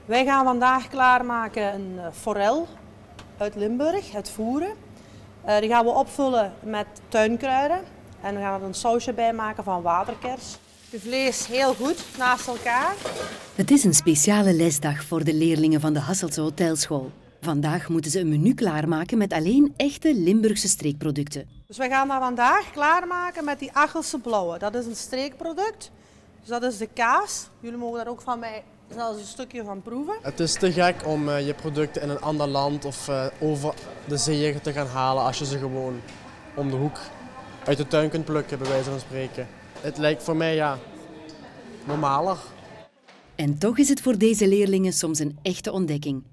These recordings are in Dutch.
Wij gaan vandaag klaarmaken een forel uit Limburg, het voeren. Die gaan we opvullen met tuinkruiden en we gaan er een sausje bij maken van waterkers. Het vlees heel goed naast elkaar. Het is een speciale lesdag voor de leerlingen van de Hasselt Hotelschool. Vandaag moeten ze een menu klaarmaken met alleen echte Limburgse streekproducten. Dus wij gaan dat vandaag klaarmaken met die Achelse blauwe. Dat is een streekproduct. Dus dat is de kaas. Jullie mogen daar ook van mij zelfs een stukje van proeven. Het is te gek om je producten in een ander land of over de zeeën te gaan halen als je ze gewoon om de hoek uit de tuin kunt plukken, bij wijze van spreken. Het lijkt voor mij normaler. En toch is het voor deze leerlingen soms een echte ontdekking.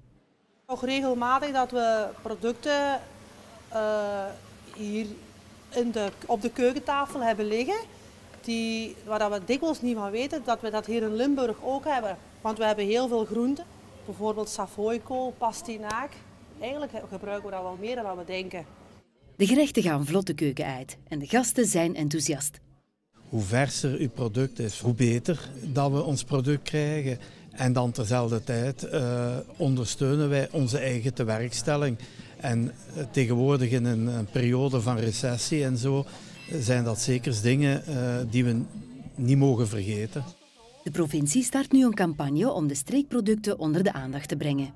Nog regelmatig dat we producten hier op de keukentafel hebben liggen, waar we dikwijls niet van weten dat we dat hier in Limburg ook hebben. Want we hebben heel veel groenten, bijvoorbeeld savoykool, pastinaak. Eigenlijk gebruiken we dat wel meer dan wat we denken. De gerechten gaan vlot de keuken uit en de gasten zijn enthousiast. Hoe verser uw product is, hoe beter dat we ons product krijgen. En dan terzelfde tijd ondersteunen wij onze eigen tewerkstelling. En tegenwoordig in een periode van recessie en zo zijn dat zeker dingen die we niet mogen vergeten. De provincie start nu een campagne om de streekproducten onder de aandacht te brengen.